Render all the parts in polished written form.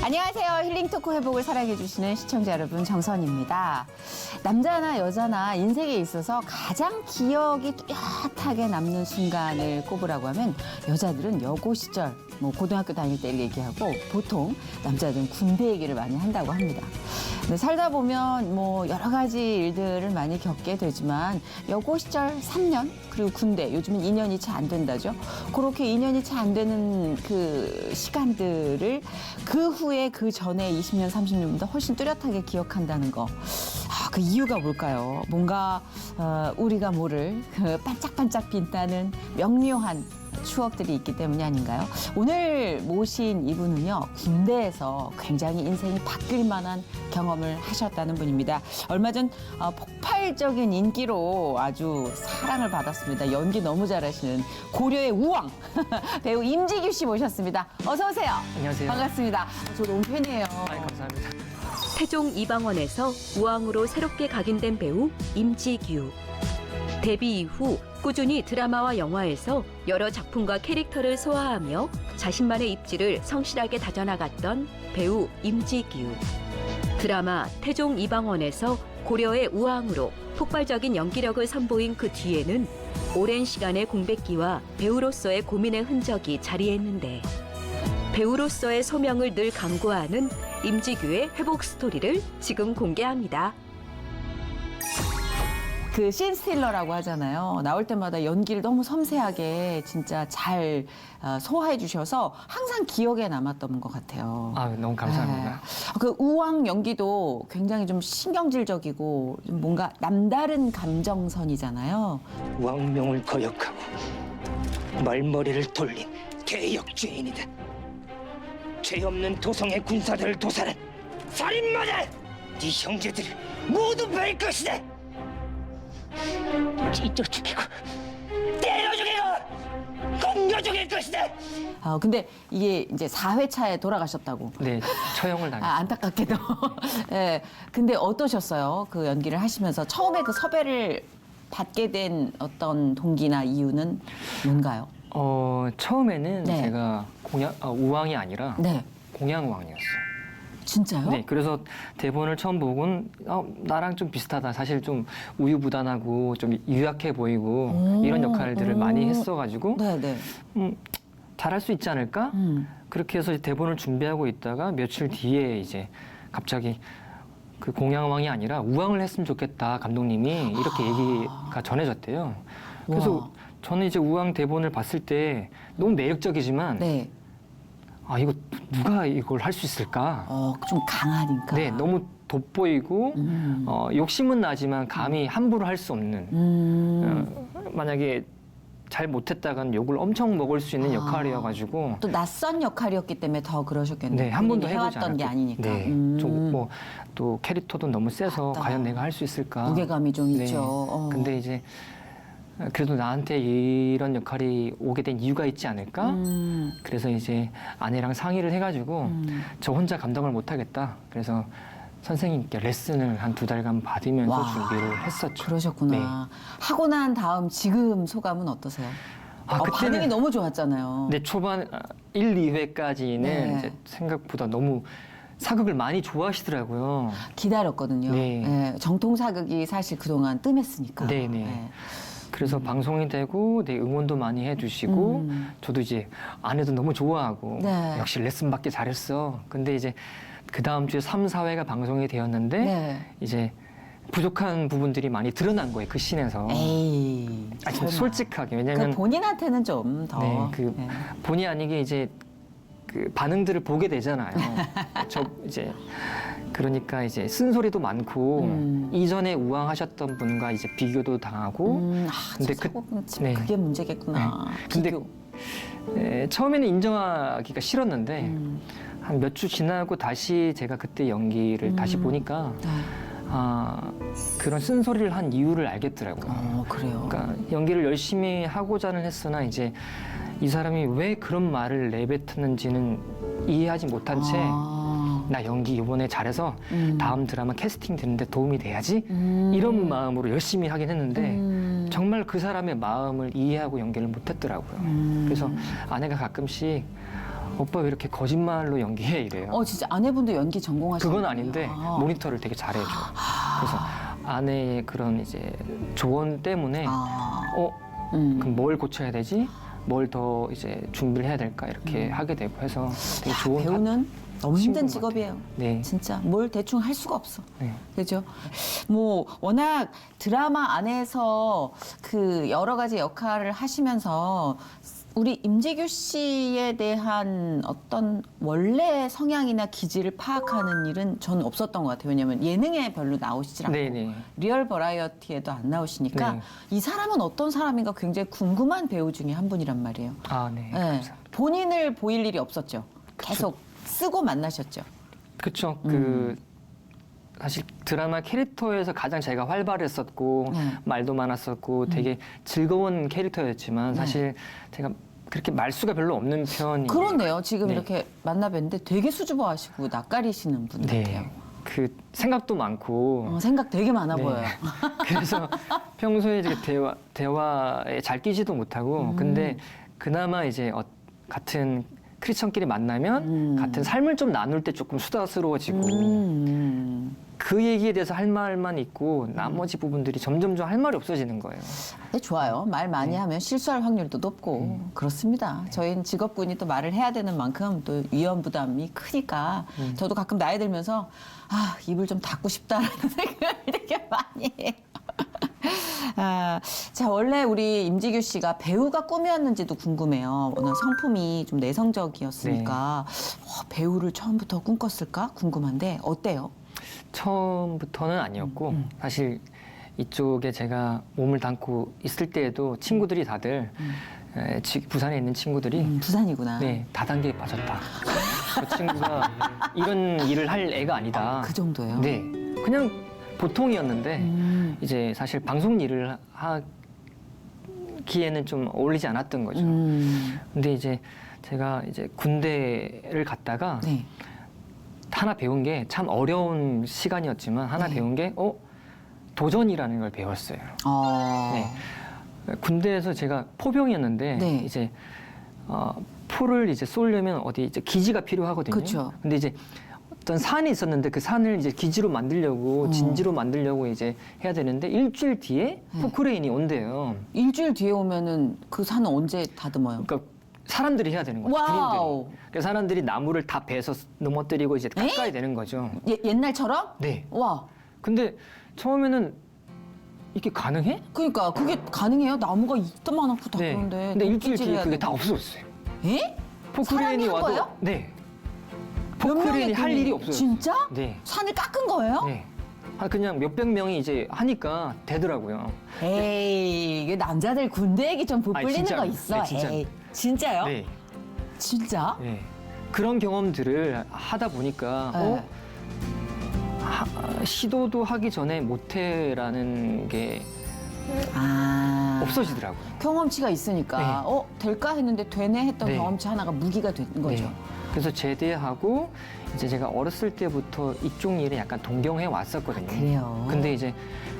안녕하세요. 힐링 토크 회복을 사랑해주시는 시청자 여러분, 정선입니다. 남자나 여자나 인생에 있어서 가장 기억이 뚜렷하게 남는 순간을 꼽으라고 하면 여자들은 여고 시절, 고등학교 다닐 때를 얘기하고 보통 남자들은 군대 얘기를 많이 한다고 합니다. 근데 살다 보면 여러 가지 일들을 많이 겪게 되지만 여고 시절 3년 그리고 군대 요즘은 2년이 채 안 된다죠. 그렇게 2년이 채 안 되는 그 시간들을 그 후에 그 전에 20년, 30년보다 훨씬 뚜렷하게 기억한다는 거. 그 이유가 뭘까요? 뭔가 우리가 모를 그 반짝반짝 빛나는 명료한 추억들이 있기 때문이 아닌가요? 오늘 모신 이분은요, 군대에서 굉장히 인생이 바뀔 만한 경험을 하셨다는 분입니다. 얼마 전 폭발적인 인기로 아주 사랑을 받았습니다. 연기 너무 잘하시는 고려의 우왕 배우 임지규 씨 모셨습니다. 어서 오세요. 안녕하세요. 반갑습니다. 저 너무 팬이에요. 감사합니다. 태종 이방원에서 우왕으로 새롭게 각인된 배우 임지규. 데뷔 이후 꾸준히 드라마와 영화에서 여러 작품과 캐릭터를 소화하며 자신만의 입지를 성실하게 다져나갔던 배우 임지규. 드라마 태종 이방원에서 고려의 우왕으로 폭발적인 연기력을 선보인 그 뒤에는 오랜 시간의 공백기와 배우로서의 고민의 흔적이 자리했는데 배우로서의 소명을 늘 강구하는 임지규의 회복 스토리를 지금 공개합니다. 그 씬스틸러라고 하잖아요. 나올 때마다 연기를 너무 섬세하게 진짜 잘 소화해 주셔서 항상 기억에 남았던 것 같아요. 너무 감사합니다. 네. 그 우왕 연기도 굉장히 좀 신경질적이고 좀 뭔가 남다른 감정선이잖아요. 왕명을 거역하고 말머리를 돌린 개역죄인이다. 죄 없는 도성의 군사들을 도살한 살인마다! 네 형제들을 모두 뵐 것이다! 찢어 죽이고 때려 죽이고 공겨 죽일 것이다! 근데 이게 이제 4회차에 돌아가셨다고. 네, 처형을 당했어요. 안타깝게도. 네. 근데 어떠셨어요? 그 연기를 하시면서 처음에 그 섭외를 받게 된 어떤 동기나 이유는 뭔가요? 처음에는 네. 제가 우왕이 아니라 네. 공양왕이었어요. 진짜요? 네, 그래서 대본을 처음 보고는 나랑 좀 비슷하다. 사실 좀 우유부단하고 좀 유약해 보이고 이런 역할들을 많이 했어가지고 네네. 잘할 수 있지 않을까? 그렇게 해서 대본을 준비하고 있다가 며칠 뒤에 이제 갑자기 그 공양왕이 아니라 우왕을 했으면 좋겠다, 감독님이 이렇게 얘기가 전해졌대요. 그래서 우와. 저는 이제 우왕 대본을 봤을 때 너무 매력적이지만 네. 이거 누가 이걸 할 수 있을까? 좀 강하니까. 네, 너무 돋보이고 욕심은 나지만 감히 함부로 할 수 없는 만약에 잘 못했다간 욕을 엄청 먹을 수 있는 역할이어가지고 또 낯선 역할이었기 때문에 더 그러셨겠네요. 네, 한 번도 해보지 해왔던 게 않았고. 아니니까. 네, 좀 또 캐릭터도 너무 세서 맞다. 과연 내가 할 수 있을까? 무게감이 좀 네. 있죠. 근데 이제 그래도 나한테 이런 역할이 오게 된 이유가 있지 않을까? 그래서 이제 아내랑 상의를 해가지고 저 혼자 감당을 못하겠다. 그래서 선생님께 레슨을 한 2달간 받으면서 와. 준비를 했었죠. 그러셨구나. 네. 하고 난 다음 지금 소감은 어떠세요? 그때는 반응이 너무 좋았잖아요. 네, 초반 1, 2회까지는 네. 이제 생각보다 너무 사극을 많이 좋아하시더라고요. 기다렸거든요. 네. 네, 정통 사극이 사실 그동안 뜸했으니까. 네네. 그래서 방송이 되고 응원도 많이 해주시고 저도 이제 아내도 너무 좋아하고 네. 역시 레슨 받기 잘했어. 근데 이제 그 다음 주에 3, 4회가 방송이 되었는데 네. 이제 부족한 부분들이 많이 드러난 거예요. 그 씬에서. 에이. 진짜 설마. 솔직하게. 그 왜냐면 본인한테는 좀 더. 네, 본의 아니게 이제 그 반응들을 보게 되잖아요. 저 이제 그러니까 이제 쓴소리도 많고 이전에 우왕하셨던 분과 이제 비교도 당하고. 근데 근데 네. 그게 문제겠구나. 근데 비교. 처음에는 인정하기가 싫었는데 한 몇 주 지나고 다시 제가 그때 연기를 다시 보니까 그런 쓴소리를 한 이유를 알겠더라고요. 그래요. 그러니까 연기를 열심히 하고자는 했으나 이제 이 사람이 왜 그런 말을 내뱉었는지는 이해하지 못한 채 나 연기 이번에 잘해서 다음 드라마 캐스팅 되는데 도움이 돼야지 이런 마음으로 열심히 하긴 했는데 정말 그 사람의 마음을 이해하고 연기를 못했더라고요. 그래서 아내가 가끔씩 오빠 왜 이렇게 거짓말로 연기해 이래요. 진짜 아내분도 연기 전공하시는 그건 거예요? 아닌데 아. 모니터를 되게 잘해줘. 그래서 아내의 그런 이제 조언 때문에 그럼 뭘 고쳐야 되지? 뭘 더 이제 준비를 해야 될까 이렇게 하게 되고 해서 되게 좋은 배우는 너무 힘든 친구인 것 직업이에요. 네. 진짜 뭘 대충 할 수가 없어. 네. 그죠? 뭐 워낙 드라마 안에서 그 여러 가지 역할을 하시면서 우리 임재규 씨에 대한 어떤 원래 성향이나 기질을 파악하는 일은 저는 없었던 것 같아요. 왜냐하면 예능에 별로 나오시질 않고 네네. 리얼 버라이어티에도 안 나오시니까 네. 이 사람은 어떤 사람인가 굉장히 궁금한 배우 중에 한 분이란 말이에요. 아, 네. 네. 감사합니다. 본인을 보일 일이 없었죠. 계속 쓰고 만나셨죠. 그쵸. 사실 드라마 캐릭터에서 가장 제가 활발했었고 말도 많았었고 되게 즐거운 캐릭터였지만 사실 제가 그렇게 말수가 별로 없는 편이. 그렇네요. 지금 네. 이렇게 만나뵀는데 되게 수줍어하시고 낯가리시는 분 같아요. 네. 그 생각도 많고 생각 되게 많아 네. 보여요. 그래서 평소에 이제 대화에 잘 끼지도 못하고 근데 그나마 이제 같은 크리스천끼리 만나면 같은 삶을 좀 나눌 때 조금 수다스러워지고 그 얘기에 대해서 할 말만 있고 나머지 부분들이 점점점 할 말이 없어지는 거예요. 네, 좋아요. 말 많이 하면 실수할 확률도 높고 그렇습니다. 저희는 직업군이 또 말을 해야 되는 만큼 또 위험 부담이 크니까 저도 가끔 나이 들면서 입을 좀 닫고 싶다라는 생각을 되게 많이 해요. 자, 원래 우리 임지규 씨가 배우가 꿈이었는지도 궁금해요. 오늘 성품이 좀 내성적이었으니까 배우를 처음부터 꿈꿨을까 궁금한데 어때요? 처음부터는 아니었고 사실 이쪽에 제가 몸을 담고 있을 때에도 친구들이 다들 부산에 있는 친구들이 부산이구나. 네, 다단계에 빠졌다. 그 친구가 이런 일을 할 애가 아니다. 그 정도예요? 네, 그냥 보통이었는데 이제 사실 방송 일을 하기에는 좀 어울리지 않았던 거죠. 근데 이제 제가 이제 군대를 갔다가 네. 하나 배운 게 참 어려운 시간이었지만 하나 네. 배운 게 도전이라는 걸 배웠어요. 네. 군대에서 제가 포병이었는데 네. 이제 포를 이제 쏘려면 어디 이제 기지가 필요하거든요. 그쵸. 근데 이제 어떤 산이 있었는데 그 산을 이제 기지로 만들려고 진지로 만들려고 이제 해야 되는데 일주일 뒤에 포크레인이 온대요. 일주일 뒤에 오면은 그 산은 언제 다듬어요? 그러니까 사람들이 해야 되는 거죠. 와우. 군인들이. 그래서 사람들이 나무를 다 베서 넘어뜨리고 이제 깎아야 되는 거죠. 옛날처럼? 네. 와. 근데 처음에는 이게 가능해? 그러니까 그게 가능해요? 나무가 이따만하고 다 네. 그런데. 근데 일주일 도끼질 뒤에 해야 그게 되고. 다 없어졌어요. 에? 포크레인이 사람이 한 와도 거예요? 네. 몇 명의 포크레인이 할 군인이? 일이 없어요. 진짜? 네. 산을 깎은 거예요? 네. 그냥 몇백 명이 이제 하니까 되더라고요. 에이, 이게 남자들 군대 얘기 좀 부풀리는 진짜로. 거 있어. 네, 진짜. 에이, 진짜요? 네. 진짜? 네. 그런 경험들을 하다 보니까 네. 시도도 하기 전에 못해라는 게 없어지더라고요. 경험치가 있으니까 될까 했는데 되네 했던 네. 경험치 하나가 무기가 된 거죠. 네. 그래서 제대하고 이제 제가 어렸을 때부터 이쪽 일에 약간 동경해 왔었거든요. 그래요. 근데 이제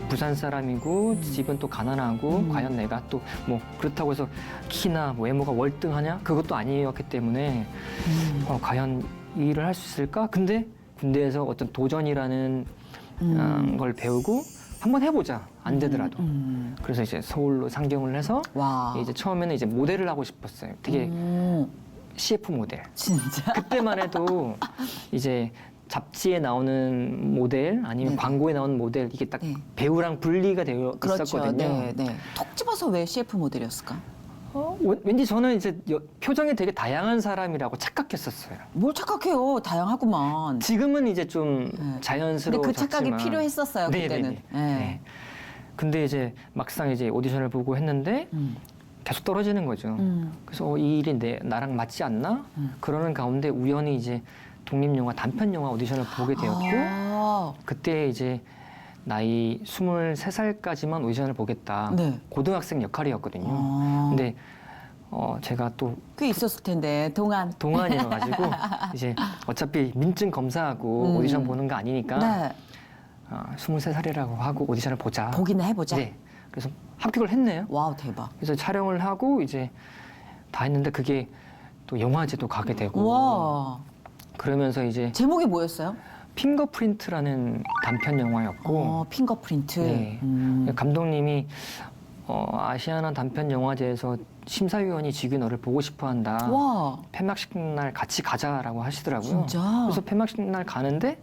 부산 사람이고 집은 또 가난하고 과연 내가 또 뭐 그렇다고 해서 키나 뭐 외모가 월등하냐? 그것도 아니었기 때문에 과연 이 일을 할 수 있을까? 근데 군대에서 어떤 도전이라는 걸 배우고 한번 해보자. 안 되더라도. 그래서 이제 서울로 상경을 해서 와. 이제 처음에는 이제 모델을 하고 싶었어요. 되게 CF 모델. 진짜? 그때만 해도 이제 잡지에 나오는 모델 아니면 네네. 광고에 나오는 모델 이게 딱 네. 배우랑 분리가 되어 그렇죠. 있었거든요. 네, 네. 톡 집어서 왜 CF 모델이었을까? 왠지 저는 이제 표정이 되게 다양한 사람이라고 착각했었어요. 뭘 착각해요. 다양하구만. 지금은 이제 좀 네. 근데 자연스러워졌지만 그 착각이 필요했었어요. 네, 그때는. 네, 네. 네. 근데 이제 막상 이제 오디션을 보고 했는데 계속 떨어지는 거죠. 그래서 이 일이 나랑 맞지 않나? 그러는 가운데 우연히 이제 독립영화 단편영화 오디션을 보게 되었고 그때 이제 나이 23살까지만 오디션을 보겠다. 네. 고등학생 역할이었거든요. 근데 제가 또 꽤 있었을 텐데 동안. 동안이어가지고 이제 어차피 민증 검사하고 오디션 보는 거 아니니까 네. 23살이라고 하고 오디션을 보자. 보기나 해보자. 네. 그래서 합격을 했네요. 와우 대박. 그래서 촬영을 하고 이제 다 했는데 그게 또 영화제도 가게 되고 와. 그러면서 이제 제목이 뭐였어요? 핑거프린트라는 단편 영화였고 핑거프린트. 네. 감독님이 아시아나 단편 영화제에서 심사위원이 지규 너를 보고 싶어한다. 와. 폐막식 날 같이 가자라고 하시더라고요. 진짜? 그래서 폐막식 날 가는데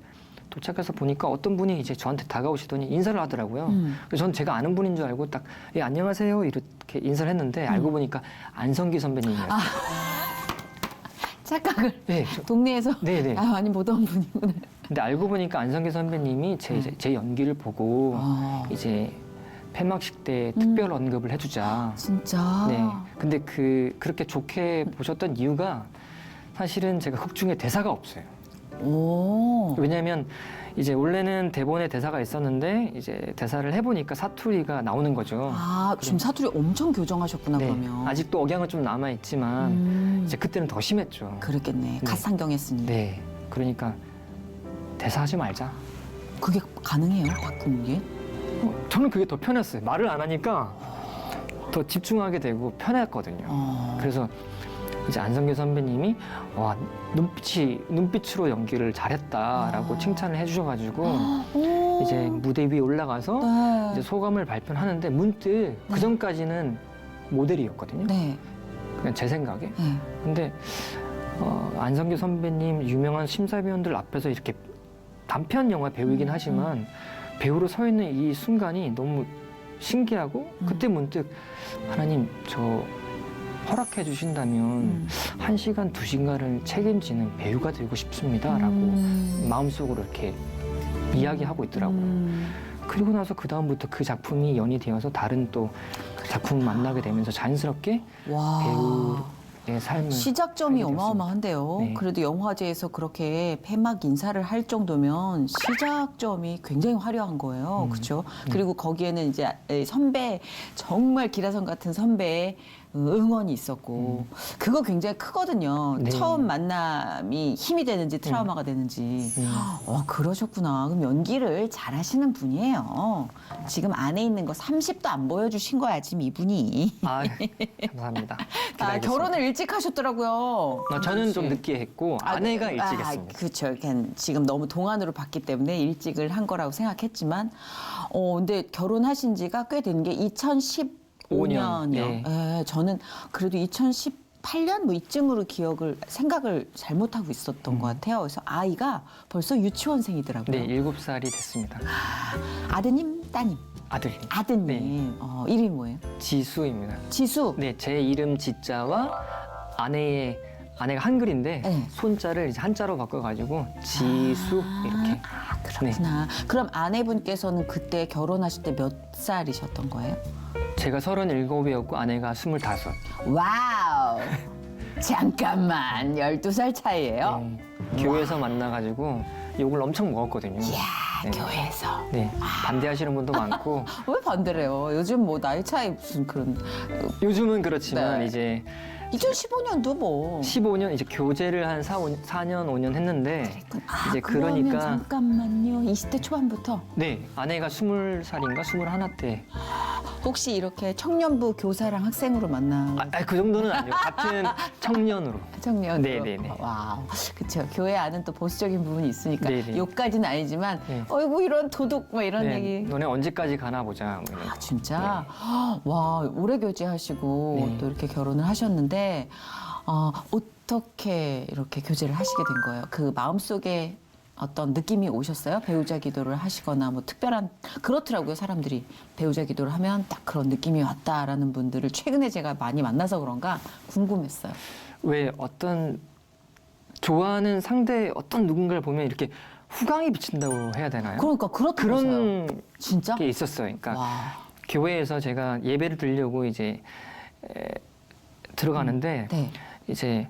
도착해서 보니까 어떤 분이 이제 저한테 다가오시더니 인사를 하더라고요. 그래서 전 제가 아는 분인 줄 알고 딱 예, 안녕하세요 이렇게 인사를 했는데 알고 보니까 안성기 선배님이었어요. 착각을. 네, 동네에서 네네. 많이 보던 분이구나. 근데 알고 보니까 안성기 선배님이 제 연기를 보고 이제 폐막식 때 특별 언급을 해주자. 진짜. 네. 근데 그렇게 좋게 보셨던 이유가 사실은 제가 극 중에 대사가 없어요. 오. 왜냐하면 이제 원래는 대본에 대사가 있었는데 이제 대사를 해보니까 사투리가 나오는 거죠. 지금 사투리 엄청 교정하셨구나, 네. 그러면. 아직도 억양은 좀 남아 있지만 이제 그때는 더 심했죠. 그랬겠네. 네. 갓상경했으니. 네. 그러니까 대사하지 말자. 그게 가능해요? 바꾸는 게? 저는 그게 더 편했어요. 말을 안 하니까 더 집중하게 되고 편했거든요. 그래서 이제 안성기 선배님이 와 눈빛으로 연기를 잘했다라고 칭찬을 해주셔가지고 이제 무대 위에 올라가서 네. 이제 소감을 발표하는데 문득 그 전까지는 모델이었거든요. 네. 그냥 제 생각에. 네. 근데 안성기 선배님 유명한 심사위원들 앞에서 이렇게 단편 영화 배우이긴 하지만 배우로 서 있는 이 순간이 너무 신기하고 그때 문득 하나님 저 허락해 주신다면 1시간, 2시간을 책임지는 배우가 되고 싶습니다라고 마음속으로 이렇게 이야기하고 있더라고요. 그리고 나서 그 다음부터 그 작품이 연이 되어서 다른 또 작품을 만나게 되면서 자연스럽게 와. 배우의 삶을 시작점이 살게 되었습니다. 어마어마한데요. 네. 그래도 영화제에서 그렇게 폐막 인사를 할 정도면 시작점이 굉장히 화려한 거예요. 그렇죠? 그리고 거기에는 이제 선배, 정말 기라성 같은 선배의 응원이 있었고 그거 굉장히 크거든요. 네. 처음 만남이 힘이 되는지 트라우마가 되는지. 그러셨구나. 그럼 연기를 잘하시는 분이에요. 지금 안에 있는 거 30도 안 보여주신 거야, 지금 이분이. 아, 감사합니다. 기다리겠습니다. 결혼을 일찍 하셨더라고요. 저는 좀 늦게 했고 아내가 일찍 했습니다. 그렇죠. 지금 너무 동안으로 봤기 때문에 일찍을 한 거라고 생각했지만, 근데 결혼하신 지가 꽤 된 게 2015년이요. 네. 저는 그래도 2018년 뭐 이쯤으로 생각을 잘못하고 있었던 것 같아요. 그래서 아이가 벌써 유치원생이더라고요. 네, 7살이 됐습니다. 아드님, 따님, 아들 아드님. 네. 이름이 뭐예요? 지수입니다. 지수. 네, 제 이름 지자와 아내가 한글인데 네. 손자를 이제 한자로 바꿔가지고 지수 이렇게. 그렇구나. 그럼 아내분께서는 그때 결혼하실 때 몇 살이셨던 거예요? 제가 37이었고 아내가 25. 와우. 잠깐만. 12살 차이예요? 네, 교회에서 만나가지고 욕을 엄청 먹었거든요. 이야, 네. 교회에서. 네, 반대하시는 분도 많고 왜 반대를 해요? 요즘 뭐 나이 차이 무슨 그런. 요즘은 그렇지만 네. 이제 2015년도 뭐. 15년 이제 교제를 한 4년 5년 했는데 이제 그러면 그러니까 잠깐만요. 20대 초반부터 네, 아내가 20살인가 21 때. 혹시 이렇게 청년부 교사랑 학생으로 만나 그 정도는 아니고 같은 청년으로. 청년으로. 네네네. 와우. 그렇죠. 교회 안은 또 보수적인 부분이 있으니까 네네. 욕까지는 아니지만 네. 어이구 이런 도둑 뭐 이런 네, 얘기. 너네 언제까지 가나 보자. 뭐 이런. 진짜? 와, 오래 교제하시고 네. 또 이렇게 결혼을 하셨는데 어떻게 이렇게 교제를 하시게 된 거예요? 그 마음속에 어떤 느낌이 오셨어요? 배우자 기도를 하시거나 뭐 특별한 그렇더라고요. 사람들이 배우자 기도를 하면 딱 그런 느낌이 왔다라는 분들을 최근에 제가 많이 만나서 그런가 궁금했어요. 왜 어떤 좋아하는 상대 어떤 누군가를 보면 이렇게 후광이 비친다고 해야 되나요? 그러니까 그렇다면서요. 그런 진짜? 게 있었어요. 그러니까 와. 교회에서 제가 예배를 드리려고 이제 들어가는데 네. 이제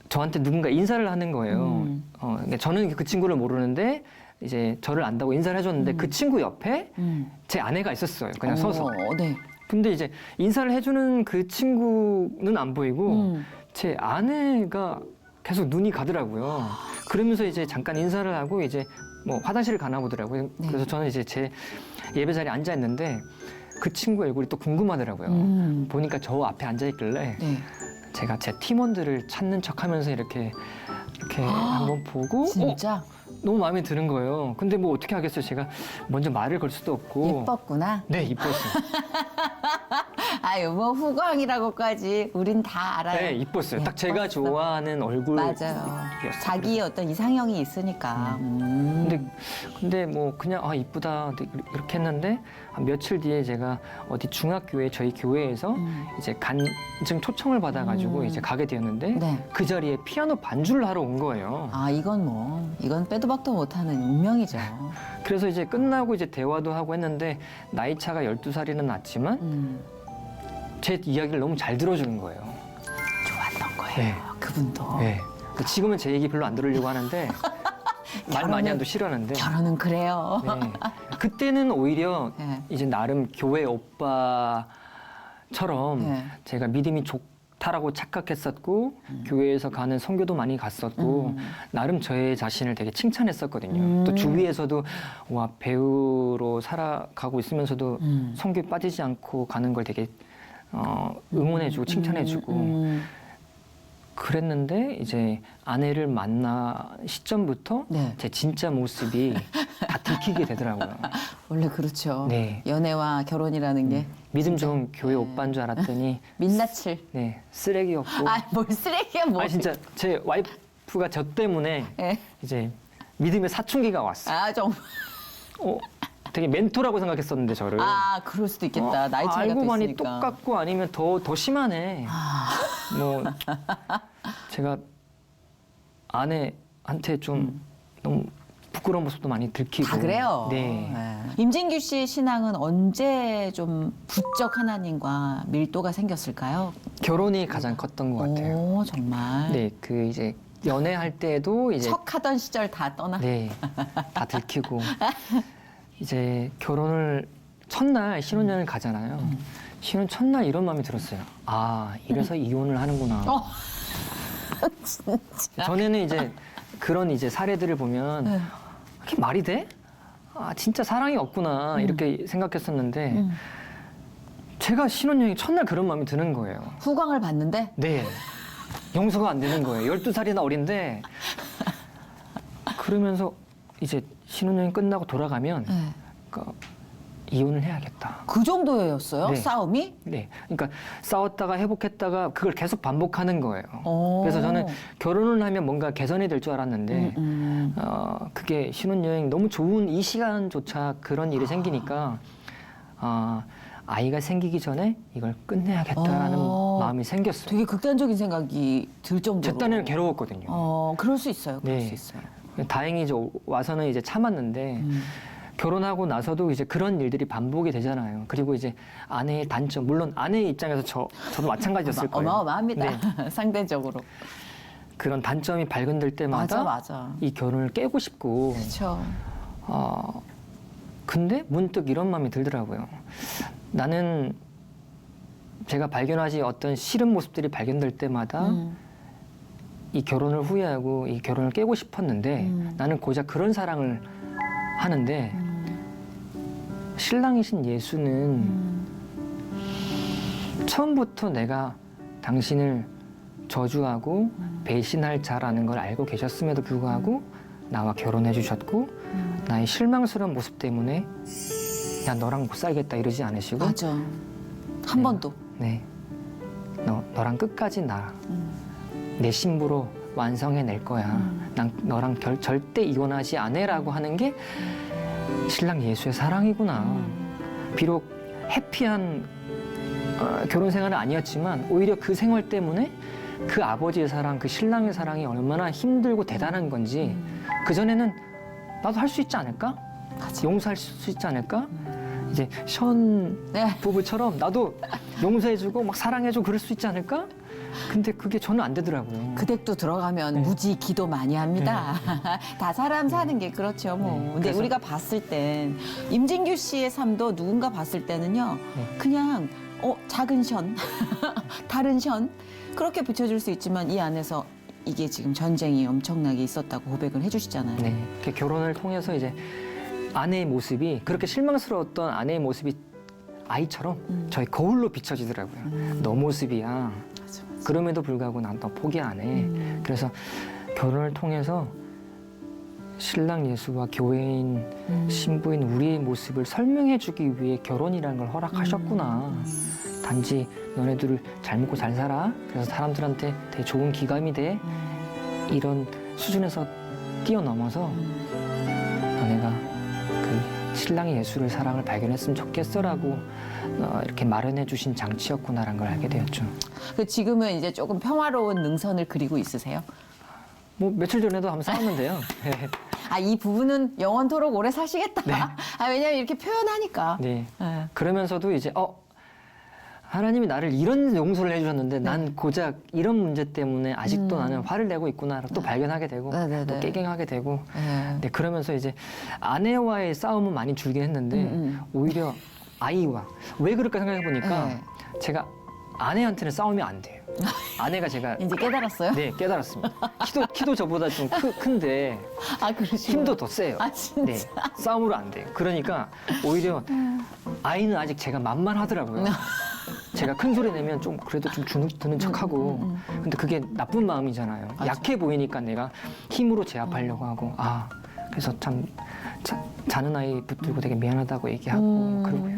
저한테 누군가 인사를 하는 거예요. 그러니까 저는 그 친구를 모르는데 이제 저를 안다고 인사를 해줬는데 그 친구 옆에 제 아내가 있었어요. 그냥 서서. 네. 근데 이제 인사를 해주는 그 친구는 안 보이고 제 아내가 계속 눈이 가더라고요. 그러면서 이제 잠깐 인사를 하고 이제 뭐 화장실을 가나 보더라고요. 네. 그래서 저는 이제 제 예배 자리에 앉아 있는데 그 친구 얼굴이 또 궁금하더라고요. 보니까 저 앞에 앉아 있길래 네. 제가 제 팀원들을 찾는 척하면서 이렇게 한번 보고 진짜 너무 마음에 드는 거예요. 근데 뭐 어떻게 하겠어요? 제가 먼저 말을 걸 수도 없고. 예뻤구나. 네, 이뻤어요. 아유 뭐 후광이라고까지 우린 다 알아요. 네, 이뻤어요. 딱 제가 예뻤어. 좋아하는 얼굴. 맞아요. 자기의 어떤 이상형이 있으니까. 근데 뭐 그냥 이쁘다 이렇게 했는데 한 며칠 뒤에 제가 어디 중학교에 저희 교회에서 이제 간증 초청을 받아가지고 이제 가게 되었는데 네. 그 자리에 피아노 반주를 하러 온 거예요. 아 이건 빼도 박도 못하는 운명이죠. 그래서 이제 끝나고 이제 대화도 하고 했는데 나이 차가 12살이는 났지만 제 이야기를 너무 잘 들어주는 거예요. 좋았던 거예요. 네. 그분도. 네. 지금은 제 얘기 별로 안 들으려고 하는데 말 많이 하도 싫어하는데. 결혼은 그래요. 네. 그때는 오히려 네. 이제 나름 교회 오빠처럼 네. 제가 믿음이 좋다라고 착각했었고 교회에서 가는 선교도 많이 갔었고 나름 저의 자신을 되게 칭찬했었거든요. 또 주위에서도 와 배우로 살아가고 있으면서도 선교에 빠지지 않고 가는 걸 되게 응원해주고 칭찬해주고 그랬는데 이제 아내를 만나 시점부터 네. 제 진짜 모습이 다 들키게 되더라고요. 원래 그렇죠. 네. 연애와 결혼이라는 게 믿음 좋은 교회 오빠인 줄 알았더니 민낯을. 네 쓰레기였고. 뭘 쓰레기야 뭐. 진짜 제 와이프가 저 때문에 예. 이제 믿음의 사춘기가 왔어. 아 정말. 되게 멘토라고 생각했었는데 저를. 아 그럴 수도 있겠다. 나이 차이가 알고 또 보니 있으니까. 똑같고 아니면 더 심하네. 뭐 제가 아내한테 좀 너무 부끄러운 모습도 많이 들키고. 다 그래요. 네. 임진규 씨의 신앙은 언제 좀 부쩍 하나님과 밀도가 생겼을까요? 결혼이 가장 컸던 것 같아요. 오 정말. 네, 그 이제 연애할 때도 이제 척하던 시절 다 떠나. 네, 다 들키고 이제 결혼을 첫날 신혼여행을 가잖아요. 신혼 첫날 이런 마음이 들었어요. 아, 이래서 이혼을 하는구나. 전에는 이제 그런 이제 사례들을 보면 그게 말이 돼? 아, 진짜 사랑이 없구나 이렇게 생각했었는데 제가 신혼여행 첫날 그런 마음이 드는 거예요. 후광을 봤는데 네. 용서가 안 되는 거예요. 12살이나 어린데. 그러면서 이제 신혼여행 끝나고 돌아가면 그러니까 이혼을 해야겠다. 그 정도였어요? 네. 싸움이? 네. 그러니까 싸웠다가 회복했다가 그걸 계속 반복하는 거예요. 오. 그래서 저는 결혼을 하면 뭔가 개선이 될 줄 알았는데 그게 신혼여행 너무 좋은 이 시간조차 그런 일이 생기니까 아이가 생기기 전에 이걸 끝내야겠다라는 마음이 생겼어요. 되게 극단적인 생각이 들 정도로. 제 딴에는 괴로웠거든요. 그럴 수 있어요. 그럴 네. 수 있어요. 다행히 이제 와서는 이제 참았는데 결혼하고 나서도 이제 그런 일들이 반복이 되잖아요. 그리고 이제 아내의 단점, 물론 아내의 입장에서 저도 마찬가지였을 거예요. 어마어마합니다. 네. 상대적으로. 그런 단점이 발견될 때마다 맞아. 이 결혼을 깨고 싶고. 그렇죠. 근데 문득 이런 마음이 들더라고요. 나는 제가 발견하지 어떤 싫은 모습들이 발견될 때마다 이 결혼을 후회하고 이 결혼을 깨고 싶었는데 나는 고작 그런 사랑을 하는데 신랑이신 예수는 처음부터 내가 당신을 저주하고 배신할 자라는 걸 알고 계셨음에도 불구하고 나와 결혼해 주셨고 나의 실망스러운 모습 때문에 야 너랑 못 살겠다 이러지 않으시고 맞아. 한 번도. 네. 너랑 끝까지 내 신부로 완성해낼 거야. 난 너랑 절대 이혼하지 않으라고 하는 게 신랑 예수의 사랑이구나. 비록 해피한 결혼 생활은 아니었지만 오히려 그 생활 때문에 그 아버지의 사랑, 그 신랑의 사랑이 얼마나 힘들고 대단한 건지 그전에는 나도 할 수 있지 않을까? 맞아. 용서할 수 있지 않을까? 이제 션 부부처럼 나도 용서해주고 막 사랑해주고 그럴 수 있지 않을까? 근데 그게 저는 안 되더라고요. 그 댁도 들어가면 무지 기도 많이 합니다. 다 사람 사는 게 그렇죠, 뭐. 네, 근데 그래서- 우리가 봤을 땐 임진규 씨의 삶도 누군가 봤을 때는요, 그냥 작은 션, 다른 션 그렇게 비춰줄 수 있지만 이 안에서 이게 지금 전쟁이 엄청나게 있었다고 고백을 해주시잖아요. 네, 이렇게 결혼을 통해서 이제 아내의 모습이 그렇게 실망스러웠던 아내의 모습이 아이처럼 저희 거울로 비춰지더라고요. 너 모습이야. 맞아. 그럼에도 불구하고 난 또 포기 안 해. 그래서 결혼을 통해서 신랑 예수와 교회인 신부인 우리의 모습을 설명해주기 위해 결혼이라는 걸 허락하셨구나. 단지 너네들 잘 먹고 잘 살아. 그래서 사람들한테 되게 좋은 기감이 돼. 이런 수준에서 뛰어넘어서 너네가 그 신랑의 예수를 사랑을 발견했으면 좋겠어라고 이렇게 마련해 주신 장치였구나라는 걸 알게 되었죠. 그 지금은 이제 조금 평화로운 능선을 그리고 있으세요? 뭐 며칠 전에도 한번 싸웠는데요. 아, 이 부부는 영원토록 오래 사시겠다. 네. 아, 왜냐면 이렇게 표현하니까. 네. 네. 그러면서도 이제 하나님이 나를 이런 용서를 해주셨는데 난 고작 이런 문제 때문에 아직도 나는 화를 내고 있구나 또 발견하게 되고 네. 또 깨갱하게 되고 네. 네, 그러면서 이제 아내와의 싸움은 많이 줄긴 했는데 오히려 아이와 왜 그럴까 생각해 보니까 네. 제가 아내한테는 싸우면 안 돼요. 아내가 제가 이제 깨달았어요? 네 깨달았습니다. 키도 저보다 좀 큰데 아, 그러시구나. 힘도 더 세요. 아, 진짜? 네, 싸움으로 안 돼요. 그러니까 오히려 아이는 아직 제가 만만하더라고요. 제가 큰 소리 내면 좀 그래도 좀 주눅 드는 척하고 근데 그게 나쁜 마음이잖아요. 맞아. 약해 보이니까 내가 힘으로 제압하려고 하고 그래서 참 자는 아이 붙들고 되게 미안하다고 얘기하고 그러고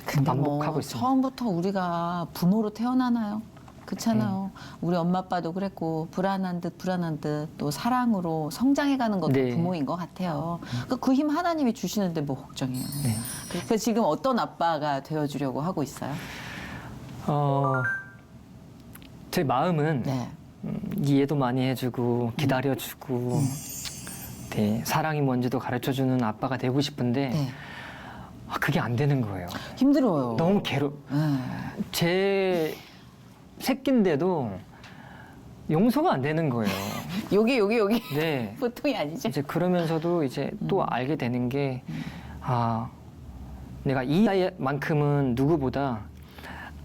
근데 반복하고 뭐 있습니다. 처음부터 우리가 부모로 태어나나요? 그렇잖아요. 우리 엄마 아빠도 그랬고 불안한 듯 또 사랑으로 성장해가는 것도 네. 부모인 것 같아요. 그 힘 하나님이 주시는데 뭐 걱정해요. 네. 그래서 지금 어떤 아빠가 되어주려고 하고 있어요? 제 마음은 네. 이해도 많이 해주고 기다려주고 네, 사랑이 뭔지도 가르쳐주는 아빠가 되고 싶은데 네. 그게 안 되는 거예요. 힘들어요. 너무 네. 제 새끼인데도 용서가 안 되는 거예요. 여기 네. 보통이 아니죠. 이제 그러면서도 이제 또 알게 되는 게 내가 이 나이만큼은 누구보다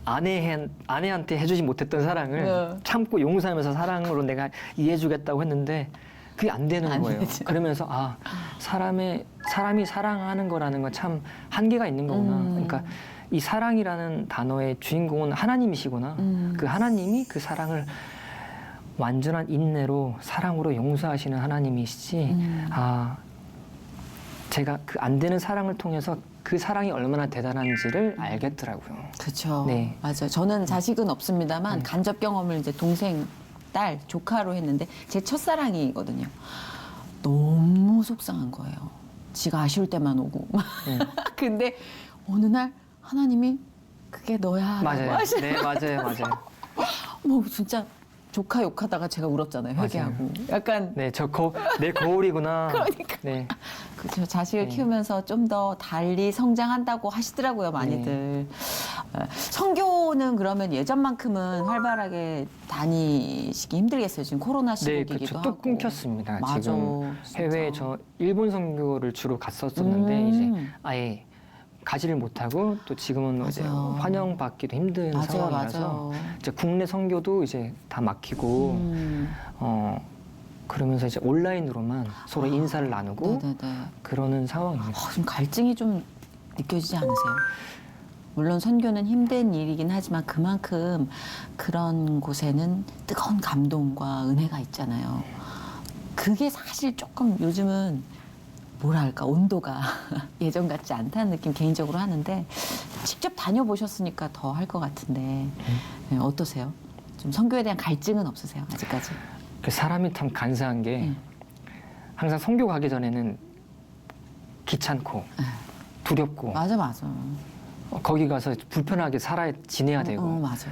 아내한테 해주지 못했던 사랑을 네. 참고 용서하면서 사랑으로 내가 이해해주겠다고 했는데 그게 안 되는 안 거예요. 되죠. 그러면서 사람이 사랑하는 거라는 건 참 한계가 있는 거구나. 그러니까 이 사랑이라는 단어의 주인공은 하나님이시구나. 그 하나님이 그 사랑을 완전한 인내로 사랑으로 용서하시는 하나님이시지. 제가 그 안 되는 사랑을 통해서 그 사랑이 얼마나 대단한지를 알겠더라고요. 그렇죠. 네. 맞아요. 저는 자식은 없습니다만 간접 경험을 이제 동생, 딸, 조카로 했는데 제 첫사랑이거든요. 너무 속상한 거예요. 지가 아쉬울 때만 오고. 근데 어느 날 하나님이 그게 너야. 맞아요. 네, 맞아요. 뭐 진짜 조카 욕하다가 제가 울었잖아요. 회개하고. 약간 네, 내 거울이구나. 그러니까. 네. 그렇죠. 자식을 네. 키우면서 좀 더 달리 성장한다고 하시더라고요, 많이들. 선교는 그러면 예전만큼은 활발하게 다니시기 힘들겠어요. 지금 코로나 네, 시국이기도 그렇죠. 하고. 또 끊겼습니다. 맞아, 지금 진짜. 해외에 저 일본 선교를 주로 갔었었는데 이제 아예 가지를 못하고 또 지금은 이제 맞아요. 환영받기도 힘든 맞아요, 상황이라서 맞아요. 이제 국내 선교도 이제 다 막히고 그러면서 이제 온라인으로만 서로 인사를 나누고 네네네. 그러는 상황입니다. 좀 갈증이 좀 느껴지지 않으세요? 물론 선교는 힘든 일이긴 하지만 그만큼 그런 곳에는 뜨거운 감동과 은혜가 있잖아요. 그게 사실 조금 요즘은 뭐랄까 온도가 예전 같지 않다는 느낌 개인적으로 하는데 직접 다녀보셨으니까 더 할 것 같은데 네, 어떠세요? 좀 선교에 대한 갈증은 없으세요? 아직까지? 그 사람이 참 간사한 게 항상 선교 가기 전에는 귀찮고 두렵고 맞아. 거기 가서 불편하게 지내야 되고 맞아.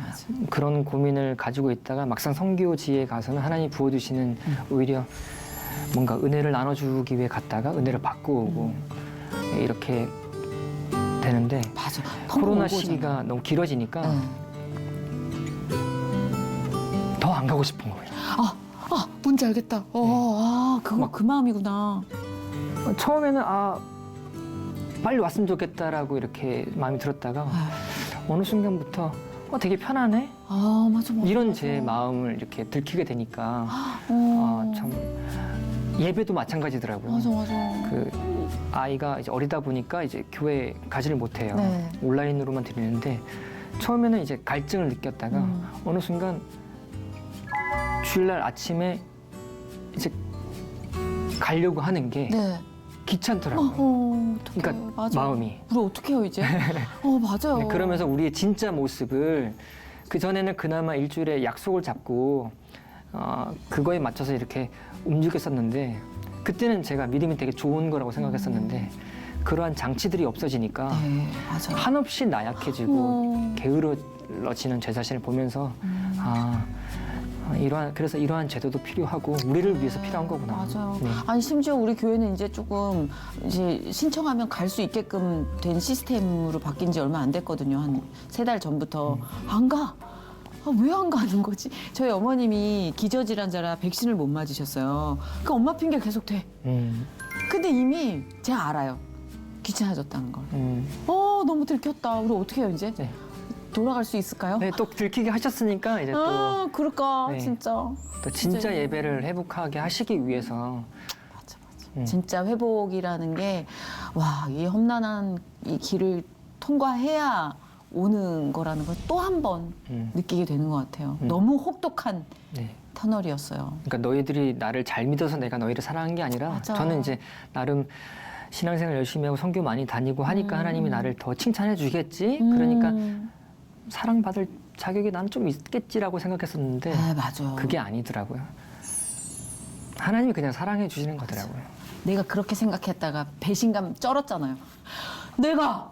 그런 고민을 가지고 있다가 막상 선교지에 가서는 하나님이 부어주시는 오히려 뭔가 은혜를 나눠주기 위해 갔다가 은혜를 받고 오고 이렇게 되는데 맞아. 코로나 오고잖아. 시기가 너무 길어지니까 네. 더 안 가고 싶은 거예요. 뭔지 알겠다. 그거 그 마음이구나. 처음에는 빨리 왔으면 좋겠다라고 이렇게 마음이 들었다가 어느 순간부터 되게 편하네? 맞아. 이런 제 마음을 이렇게 들키게 되니까 참 예배도 마찬가지더라고요. 맞아. 그 아이가 이제 어리다 보니까 이제 교회 가지를 못해요. 네. 온라인으로만 드리는데 처음에는 이제 갈증을 느꼈다가 어느 순간 주일날 아침에 이제 가려고 하는 게 네. 귀찮더라고요. 어떡해. 그러니까 맞아. 마음이. 우리 어떻게 해요 이제? 맞아요. 네, 그러면서 우리의 진짜 모습을 그 전에는 그나마 일주일에 약속을 잡고 그거에 맞춰서 이렇게 움직였었는데 그때는 제가 믿음이 되게 좋은 거라고 생각했었는데 그러한 장치들이 없어지니까 네, 맞아. 한없이 나약해지고 게으러지는 제 자신을 보면서 그래서 이러한 제도도 필요하고 우리를 위해서 필요한 거구나. 맞아요. 네. 아니 심지어 우리 교회는 이제 조금 이제 신청하면 갈 수 있게끔 된 시스템으로 바뀐 지 얼마 안 됐거든요. 한 3달 전부터 안 가. 왜 안 가는 거지? 저희 어머님이 기저질환자라 백신을 못 맞으셨어요. 그 엄마 핑계 계속 대. 근데 이미 제가 알아요. 귀찮아졌다는 걸. 너무 들켰다. 우리 어떻게 해요 이제? 네. 돌아갈 수 있을까요? 네, 또 들키게 하셨으니까 이제 또 그럴까 네. 진짜. 또 진짜 진짜 예배를 회복하게 하시기 위해서 진짜 회복이라는 게 와, 이 험난한 이 길을 통과해야 오는 거라는 걸 또 한 번 느끼게 되는 것 같아요. 너무 혹독한 네. 터널이었어요. 그러니까 너희들이 나를 잘 믿어서 내가 너희를 사랑한 게 아니라 맞아. 저는 이제 나름 신앙생활 열심히 하고 선교 많이 다니고 하니까 하나님이 나를 더 칭찬해 주겠지. 그러니까 사랑받을 자격이 나는 좀 있겠지라고 생각했었는데 네, 맞아요. 그게 아니더라고요. 하나님이 그냥 사랑해 주시는 거더라고요. 내가 그렇게 생각했다가 배신감 쩔었잖아요. 내가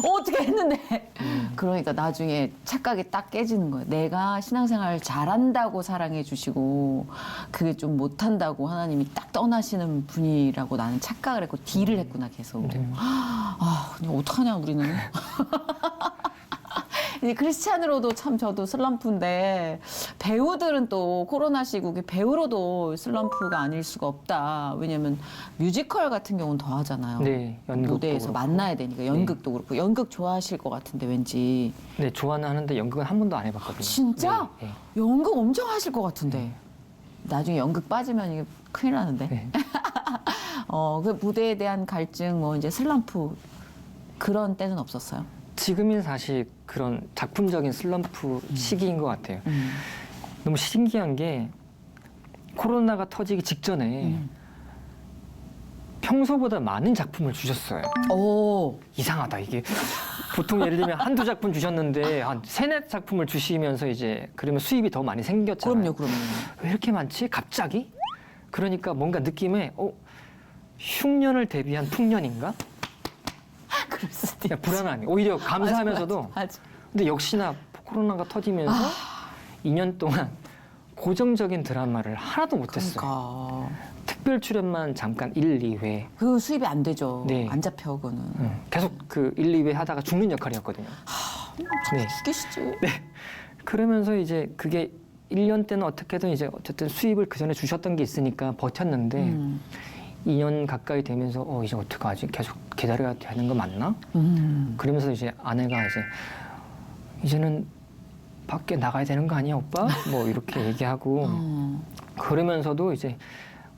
어떻게 했는데. 그러니까 나중에 착각이 딱 깨지는 거예요. 내가 신앙생활 잘한다고 사랑해 주시고 그게 좀 못한다고 하나님이 딱 떠나시는 분이라고 나는 착각을 했고 딜을 했구나 계속. 그냥 어떡하냐 우리는. 이제 크리스찬으로도 참 저도 슬럼프인데 배우들은 또 코로나 시국에 배우로도 슬럼프가 아닐 수가 없다. 왜냐면 뮤지컬 같은 경우는 더 하잖아요. 네, 연극도 무대에서 그렇고. 만나야 되니까 연극도 그렇고 연극 좋아하실 것 같은데 왠지 네, 좋아는 하는데 연극은 한 번도 안 해봤거든요. 진짜 네, 네. 연극 엄청 하실 것 같은데 나중에 연극 빠지면 이게 큰일 나는데. 네. 그 무대에 대한 갈증 뭐 이제 슬럼프 그런 때는 없었어요. 지금이 사실 그런 작품적인 슬럼프 시기인 것 같아요. 너무 신기한 게 코로나가 터지기 직전에 평소보다 많은 작품을 주셨어요. 오. 이상하다 이게. 보통 예를 들면 한두 작품 주셨는데 한 3-4작품을 주시면서 이제 그러면 수입이 더 많이 생겼잖아요. 그럼요. 왜 이렇게 많지? 갑자기? 그러니까 뭔가 느낌에 흉년을 대비한 풍년인가? 그럴 수도 있지. 불안함이. 오히려 감사하면서도 맞아. 근데 역시나 코로나가 터지면서 2년 동안 고정적인 드라마를 하나도 못했어요. 그러니까. 특별 출연만 잠깐 1, 2회. 그 수입이 안 되죠. 네. 안 잡혀 그거는. 계속 그 1, 2회 하다가 죽는 역할이었거든요. 네. 죽이시지. 그러면서 이제 그게 1년 때는 어떻게든 이제 어쨌든 수입을 그 전에 주셨던 게 있으니까 버텼는데 2년 가까이 되면서 이제 어떡하지? 계속 기다려야 되는 거 맞나? 그러면서 이제 아내가 이제는 밖에 나가야 되는 거 아니야, 오빠? 뭐 이렇게 얘기하고 그러면서도 이제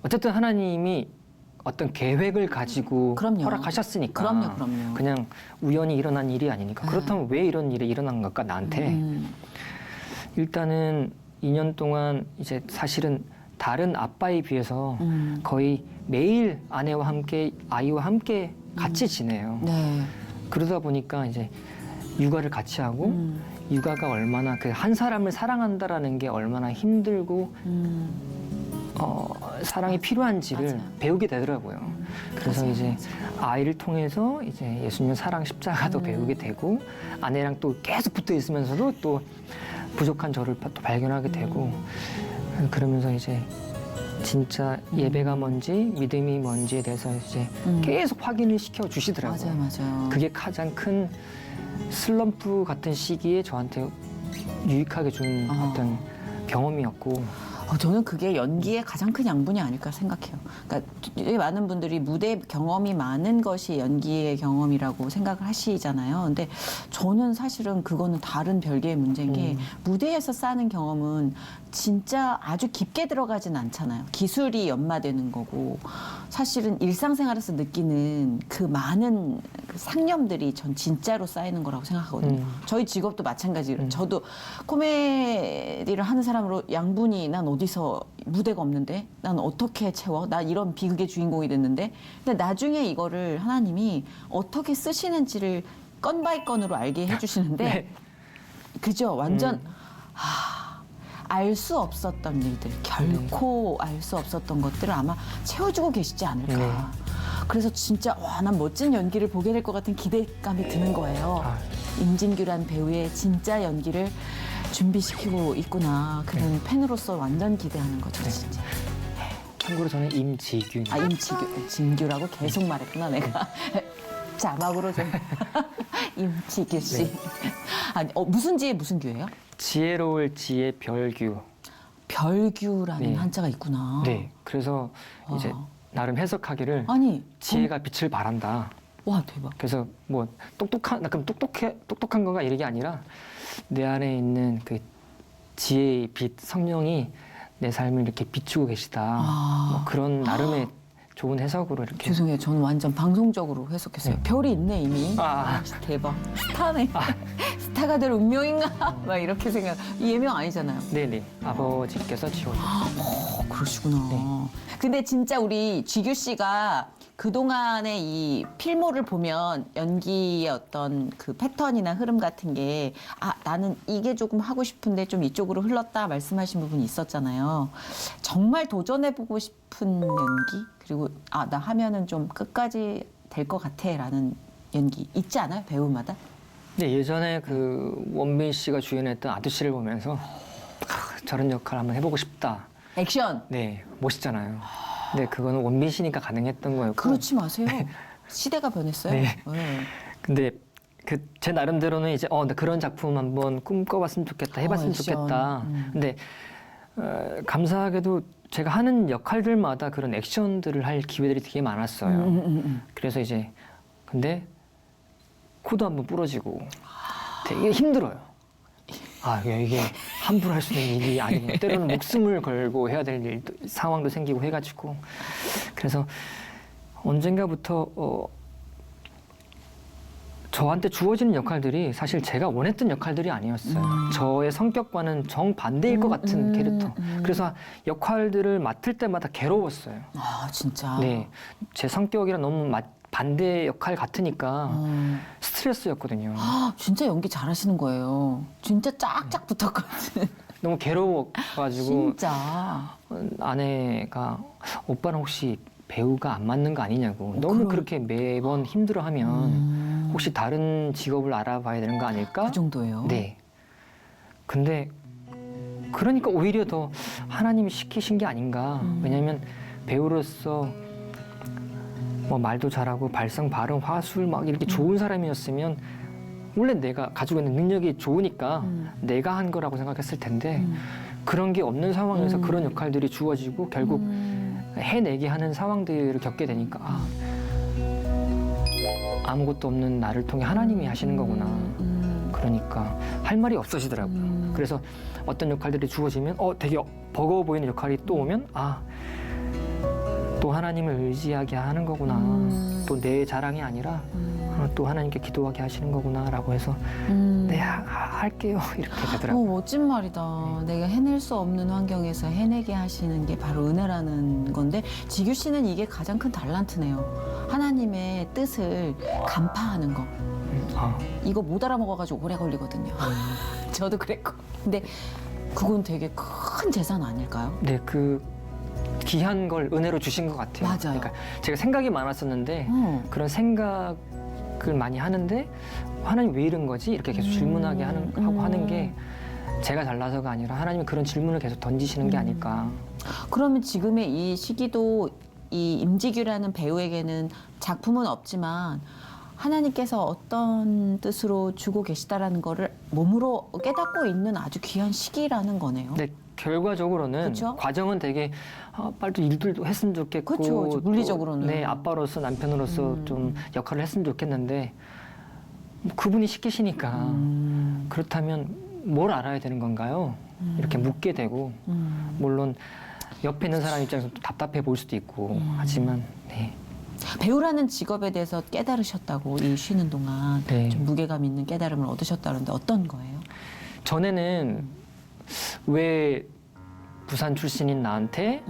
어쨌든 하나님이 어떤 계획을 가지고 그럼요. 허락하셨으니까 그럼요. 그냥 우연히 일어난 일이 아니니까 그렇다면 왜 이런 일이 일어난 걸까 나한테 일단은 2년 동안 이제 사실은 다른 아빠에 비해서 거의 매일 아내와 함께 아이와 함께 같이 지내요. 네. 그러다 보니까 이제 육아를 같이 하고 육아가 얼마나 그 한 사람을 사랑한다라는 게 얼마나 힘들고 사랑이 필요한지를 맞아요. 배우게 되더라고요. 그래서 맞아요, 이제 아이를 통해서 이제 예수님의 사랑 십자가도 배우게 되고 아내랑 또 계속 붙어 있으면서도 또 부족한 저를 또 발견하게 되고 그러면서 이제 진짜 예배가 뭔지 믿음이 뭔지에 대해서 이제 계속 확인을 시켜 주시더라고요. 맞아요. 그게 가장 큰 슬럼프 같은 시기에 저한테 유익하게 준 어떤 경험이었고 저는 그게 연기의 가장 큰 양분이 아닐까 생각해요. 그러니까 되게 많은 분들이 무대 경험이 많은 것이 연기의 경험이라고 생각을 하시잖아요. 근데 저는 사실은 그거는 다른 별개의 문제인 게 무대에서 쌓는 경험은 진짜 아주 깊게 들어가진 않잖아요. 기술이 연마되는 거고 사실은 일상생활에서 느끼는 그 많은 그 그 상념들이 전 진짜로 쌓이는 거라고 생각하거든요. 저희 직업도 마찬가지로 저도 코미디를 하는 사람으로 양분이 난 어디서 무대가 없는데 난 어떻게 채워? 나 이런 비극의 주인공이 됐는데 근데 나중에 이거를 하나님이 어떻게 쓰시는지를 건 바이 건으로 알게 해주시는데 네. 그죠? 완전 알 수 없었던 일들, 결코 알 수 없었던 것들을 아마 채워주고 계시지 않을까. 네. 그래서 진짜 와, 난 멋진 연기를 보게 될 것 같은 기대감이 드는 거예요. 아. 임진규란 배우의 진짜 연기를 준비시키고 있구나. 그런 팬으로서 완전 기대하는 거죠, 네. 진짜. 참고로 저는 임지균. 아, 진규라고 계속 말했구나, 내가. 자막으로 좀. 임지규 씨. 네. 아니, 무슨 지에 무슨 규예요? 지혜로울 지혜 별규. 별규라는 네. 한자가 있구나. 네. 그래서 이제 나름 해석하기를 아니, 지혜가 빛을 발한다. 와, 대박. 그래서 뭐 약간 똑똑한 거가 이런 게 아니라 내 안에 있는 그 지혜의 빛 성령이 내 삶을 이렇게 비추고 계시다. 뭐 그런 나름의 좋은 해석으로 이렇게. 죄송해요. 저는 완전 방송적으로 해석했어요. 네. 별이 있네, 이미. 아. 대박. 스타네. 스타가 될 운명인가? 막 이렇게 생각. 이 예명 아니잖아요. 네네. 아버지께서 지어주셨어요. 그러시구나. 네. 근데 진짜 우리 쥐규 씨가 그동안의 이 필모를 보면 연기의 어떤 그 패턴이나 흐름 같은 게 나는 이게 조금 하고 싶은데 좀 이쪽으로 흘렀다 말씀하신 부분이 있었잖아요. 정말 도전해보고 싶은 연기? 그리고 나 하면은 좀 끝까지 될 것 같아 라는 연기 있지 않아요? 배우마다? 네, 예전에 그 원빈 씨가 주연했던 아저씨를 보면서 저런 역할 한번 해보고 싶다. 액션! 네, 멋있잖아요. 근데 그거는 원빈 씨니까 가능했던 거였고. 그렇지 마세요. 시대가 변했어요. 네. 네. 근데 그 제 나름대로는 이제 나 그런 작품 한번 꿈꿔봤으면 좋겠다, 해봤으면 액션. 좋겠다. 근데 감사하게도 제가 하는 역할들마다 그런 액션들을 할 기회들이 되게 많았어요. 그래서 이제 근데 코도 한번 부러지고 되게 힘들어요. 이게 함부로 할 수 있는 일이 아니구나. 때로는 목숨을 걸고 해야 될 일도, 상황도 생기고 해가지고. 그래서 언젠가부터 저한테 주어지는 역할들이 사실 제가 원했던 역할들이 아니었어요. 저의 성격과는 정반대일 것 같은 캐릭터. 그래서 역할들을 맡을 때마다 괴로웠어요. 진짜. 네, 제 성격이랑 너무 반대 역할 같으니까 스트레스였거든요. 진짜 연기 잘하시는 거예요. 진짜 쫙쫙 붙었거든. 너무 괴로워가지고 진짜. 아내가 오빠는 혹시 배우가 안 맞는 거 아니냐고. 너무 그렇게 매번 힘들어하면 혹시 다른 직업을 알아봐야 되는 거 아닐까? 그 정도예요. 네. 근데 그러니까 오히려 더 하나님이 시키신 게 아닌가. 왜냐하면 배우로서 뭐 말도 잘하고 발성, 발음, 화술 막 이렇게 좋은 사람이었으면 원래 내가 가지고 있는 능력이 좋으니까 내가 한 거라고 생각했을 텐데 그런 게 없는 상황에서 그런 역할들이 주어지고 결국 해내게 하는 상황들을 겪게 되니까 아무것도 없는 나를 통해 하나님이 하시는 거구나. 그러니까 할 말이 없어지더라고요. 그래서 어떤 역할들이 주어지면 되게 버거워 보이는 역할이 또 오면 또 하나님을 의지하게 하는 거구나. 또 내 자랑이 아니라 또 하나님께 기도하게 하시는 거구나라고 해서 네, 할게요. 이렇게 되더라고요. 멋진 말이다. 내가 해낼 수 없는 환경에서 해내게 하시는 게 바로 은혜라는 건데 지규 씨는 이게 가장 큰 달란트네요. 하나님의 뜻을 간파하는 거. 이거 못 알아먹어가지고 오래 걸리거든요. 저도 그랬고. 근데 그건 되게 큰 재산 아닐까요? 네, 그 귀한 걸 은혜로 주신 것 같아요. 맞아요. 그러니까 제가 생각이 많았었는데 그런 생각을 많이 하는데 하나님 왜 이런 거지? 이렇게 계속 질문하게 하고 하는 게 제가 잘나서가 아니라 하나님이 그런 질문을 계속 던지시는 게 아닐까. 그러면 지금의 이 시기도 이 임지규라는 배우에게는 작품은 없지만 하나님께서 어떤 뜻으로 주고 계시다라는 거를 몸으로 깨닫고 있는 아주 귀한 시기라는 거네요. 네, 결과적으로는 그쵸? 과정은 되게 빨리 또 일들도 했으면 좋겠고 그쵸, 또 물리적으로는. 네, 아빠로서 남편으로서 좀 역할을 했으면 좋겠는데 뭐 그분이 시키시니까 그렇다면 뭘 알아야 되는 건가요? 이렇게 묻게 되고 물론 옆에 있는 사람 입장에서 또 답답해 보일 수도 있고 하지만 네. 배우라는 직업에 대해서 깨달으셨다고 이 쉬는 동안 네. 좀 무게감 있는 깨달음을 얻으셨다는데 어떤 거예요? 전에는 왜 부산 출신인 나한테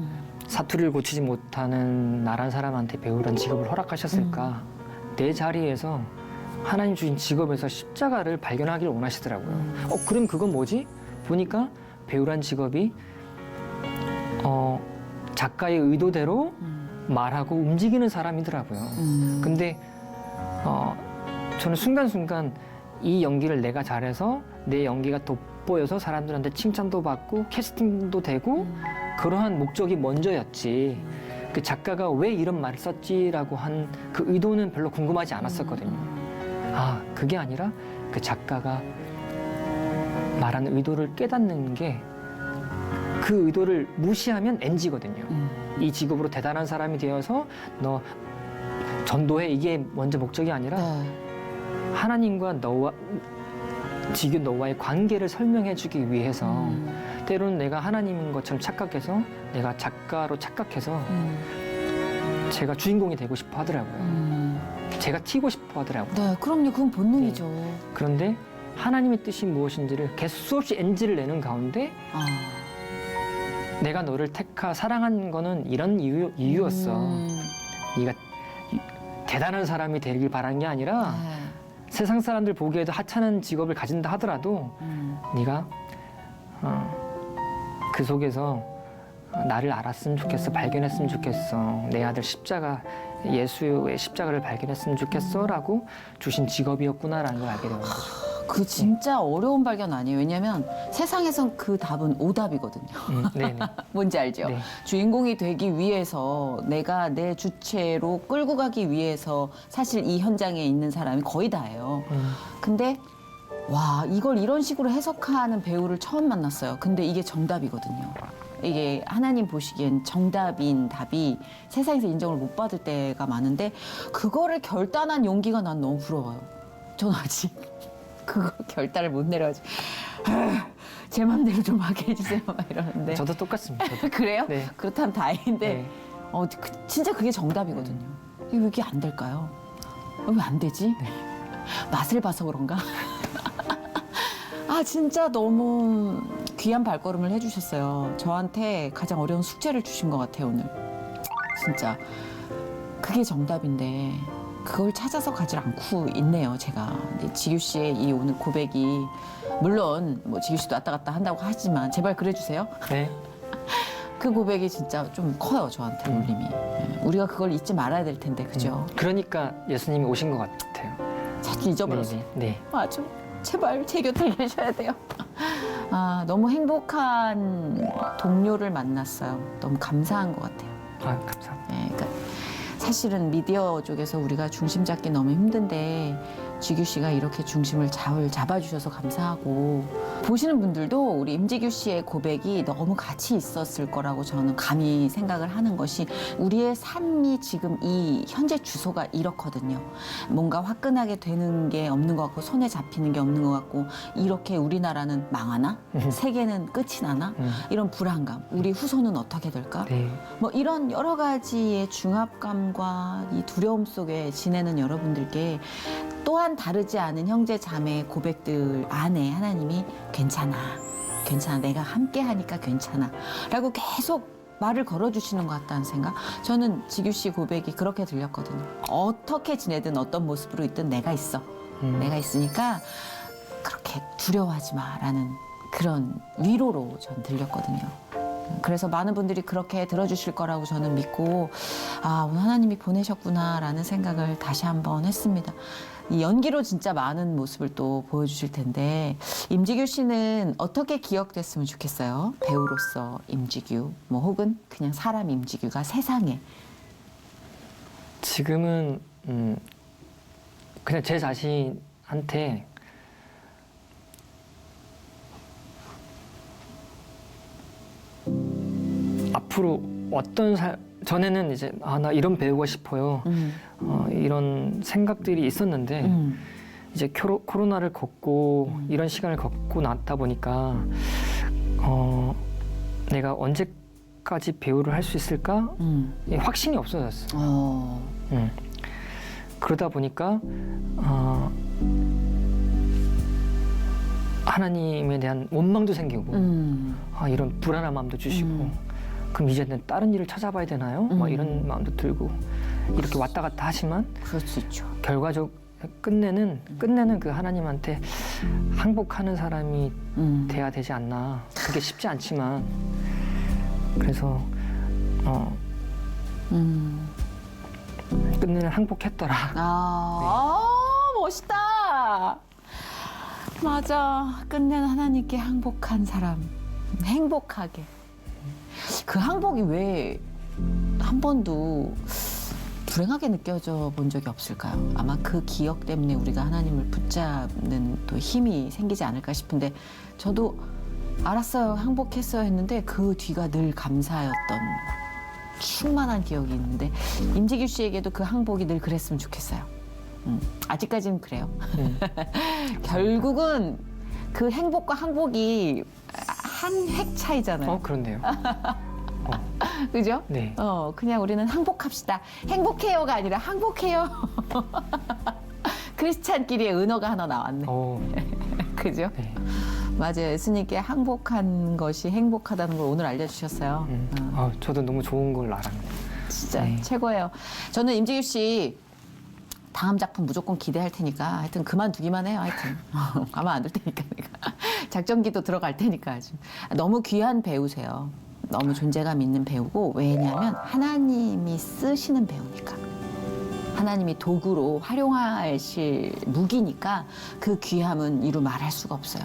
사투리를 고치지 못하는 나란 사람한테 배우란 직업을 허락하셨을까? 내 자리에서 하나님 주신 직업에서 십자가를 발견하기를 원하시더라고요. 그럼 그건 뭐지? 보니까 배우란 직업이 작가의 의도대로 말하고 움직이는 사람이더라고요. 근데 저는 순간순간 이 연기를 내가 잘해서 내 연기가 돋보여서 사람들한테 칭찬도 받고 캐스팅도 되고 그러한 목적이 먼저였지. 그 작가가 왜 이런 말을 썼지라고 한 그 의도는 별로 궁금하지 않았었거든요. 그게 아니라 그 작가가 말하는 의도를 깨닫는 게 그 의도를 무시하면 NG거든요. 이 직업으로 대단한 사람이 되어서 너 전도해 이게 먼저 목적이 아니라 하나님과 너와 지금 너와의 관계를 설명해주기 위해서 때로는 내가 하나님인 것처럼 착각해서 내가 작가로 착각해서 제가 주인공이 되고 싶어 하더라고요. 제가 튀고 싶어 하더라고요. 네, 그럼요. 그건 본능이죠. 그런데 하나님의 뜻이 무엇인지를 계속 수없이 NG를 내는 가운데 내가 너를 사랑한 거는 이런 이유였어. 네가 대단한 사람이 되길 바란 게 아니라 세상 사람들 보기에도 하찮은 직업을 가진다 하더라도 네가 그 속에서 나를 알았으면 좋겠어, 발견했으면 좋겠어. 내 아들 예수의 십자가를 발견했으면 좋겠어라고 주신 직업이었구나라는 걸 알게 된 거죠. 그 진짜 어려운 발견 아니에요. 왜냐하면 세상에선 그 답은 오답이거든요. 네네. 뭔지 알죠? 네. 주인공이 되기 위해서 내가 내 주체로 끌고 가기 위해서 사실 이 현장에 있는 사람이 거의 다예요. 근데 와, 이걸 이런 식으로 해석하는 배우를 처음 만났어요. 근데 이게 정답이거든요. 이게 하나님 보시기엔 정답인 답이 세상에서 인정을 못 받을 때가 많은데 그거를 결단한 용기가 난 너무 부러워요. 전 아직 그거 결단을 못 내려가지고 제 맘대로 좀 하게 해주세요 막 이러는데. 저도 똑같습니다. 저도. 그래요? 네. 그렇다면 다행인데 네. 진짜 그게 정답이거든요. 이게 왜 이게 안 될까요? 왜 안 되지? 맛을 봐서 그런가? 진짜 너무 귀한 발걸음을 해주셨어요. 저한테 가장 어려운 숙제를 주신 것 같아요, 오늘. 진짜. 그게 정답인데 그걸 찾아서 가지 않고 있네요, 제가. 근데 지규 씨의 이 오늘 고백이 물론 뭐 지규 씨도 왔다 갔다 한다고 하지만 제발 그래주세요. 네. 그 고백이 진짜 좀 커요, 저한테 울림이. 우리가 그걸 잊지 말아야 될 텐데, 그죠? 그러니까 예수님이 오신 것 같아요. 자주 잊어버렸어요. 네. 맞아. 제발 제 곁에 계셔야 돼요. 너무 행복한 동료를 만났어요. 너무 감사한 것 같아요. 감사합니다. 네, 그러니까 사실은 미디어 쪽에서 우리가 중심 잡기 너무 힘든데 지규 씨가 이렇게 중심을 잘 잡아주셔서 감사하고 보시는 분들도 우리 임지규 씨의 고백이 너무 가치 있었을 거라고 저는 감히 생각을 하는 것이 우리의 삶이 지금 이 현재 주소가 이렇거든요. 뭔가 화끈하게 되는 게 없는 것 같고 손에 잡히는 게 없는 것 같고 이렇게 우리나라는 망하나? 세계는 끝이 나나? 이런 불안감. 우리 후손은 어떻게 될까? 네. 뭐 이런 여러 가지의 중압감과 이 두려움 속에 지내는 여러분들께 또한 다르지 않은 형제 자매의 고백들 안에 하나님이 괜찮아, 내가 함께 하니까 괜찮아 라고 계속 말을 걸어주시는 것 같다는 생각. 저는 지규 씨 고백이 그렇게 들렸거든요. 어떻게 지내든 어떤 모습으로 있든 내가 있어. 내가 있으니까 그렇게 두려워하지 마라는 그런 위로로 전 들렸거든요. 그래서 많은 분들이 그렇게 들어주실 거라고 저는 믿고 오늘 하나님이 보내셨구나라는 생각을 다시 한번 했습니다. 이 연기로 진짜 많은 모습을 또 보여주실 텐데 임지규 씨는 어떻게 기억됐으면 좋겠어요? 배우로서 임지규, 뭐 혹은 그냥 사람 임지규가 세상에. 지금은 그냥 제 자신한테 앞으로 전에는 이제 나 이런 배우가 싶어요. 이런 생각들이 있었는데 이제 코로나를 겪고 이런 시간을 겪고 났다 보니까 내가 이렇게까지 배우를 할 수 있을까? 예, 확신이 없어졌어요. 그러다 보니까 하나님에 대한 원망도 생기고 이런 불안한 마음도 주시고 그럼 이제는 다른 일을 찾아봐야 되나요? 막 이런 마음도 들고 이렇게 왔다 갔다 하지만 그럴 수 있죠. 결과적 끝내는 그 하나님한테 항복하는 사람이 돼야 되지 않나. 그게 쉽지 않지만 그래서 끝내는 항복했더라. 멋있다. 맞아. 끝내는 하나님께 항복한 사람. 행복하게. 그 항복이 왜 한 번도 불행하게 느껴져 본 적이 없을까요? 아마 그 기억 때문에 우리가 하나님을 붙잡는 또 힘이 생기지 않을까 싶은데 저도 알았어요, 항복했어요 했는데 그 뒤가 늘 감사였던 충만한 기억이 있는데 임지규 씨에게도 그 항복이 늘 그랬으면 좋겠어요. 아직까지는 그래요. 결국은 그 행복과 항복이 한 획 차이잖아요. 그렇네요. 그죠? 네. 그냥 우리는 항복합시다. 행복해요가 아니라 항복해요. 크리스찬끼리의 은어가 하나 나왔네. 그죠? 네. 맞아요. 예수님께 항복한 것이 행복하다는 걸 오늘 알려주셨어요. 저도 너무 좋은 걸 알았네요. 진짜 네. 최고예요. 저는 임지규 씨 다음 작품 무조건 기대할 테니까 하여튼 그만두기만 해요. 하여튼 가만 안 둘 테니까 내가 작전기도 들어갈 테니까 아주 너무 귀한 배우세요. 너무 존재감 있는 배우고 왜냐하면 하나님이 쓰시는 배우니까 하나님이 도구로 활용하실 무기니까 그 귀함은 이루 말할 수가 없어요.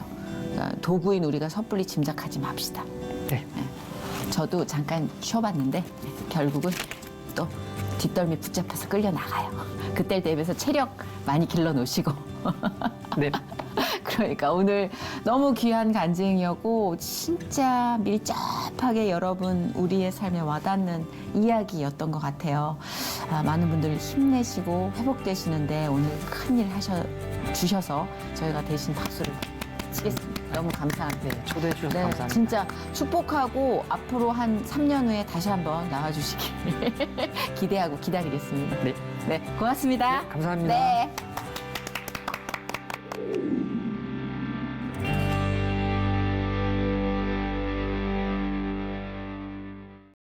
그러니까 도구인 우리가 섣불리 짐작하지 맙시다. 네. 저도 잠깐 쉬어봤는데 결국은 또 뒷덜미 붙잡혀서 끌려 나가요. 그때 대비해서 체력 많이 길러 놓으시고. 네. 그러니까 오늘 너무 귀한 간증이었고 진짜 밀접하게 여러분 우리의 삶에 와닿는 이야기였던 것 같아요. 많은 분들 힘내시고 회복되시는데 오늘 큰일 주셔서 저희가 대신 박수를 치겠습니다. 너무 감사합니다. 네, 초대해 주셔서 감사합니다. 진짜 축복하고 앞으로 한 3년 후에 다시 한번 나와주시길 기대하고 기다리겠습니다. 네. 네, 고맙습니다. 감사합니다. 네.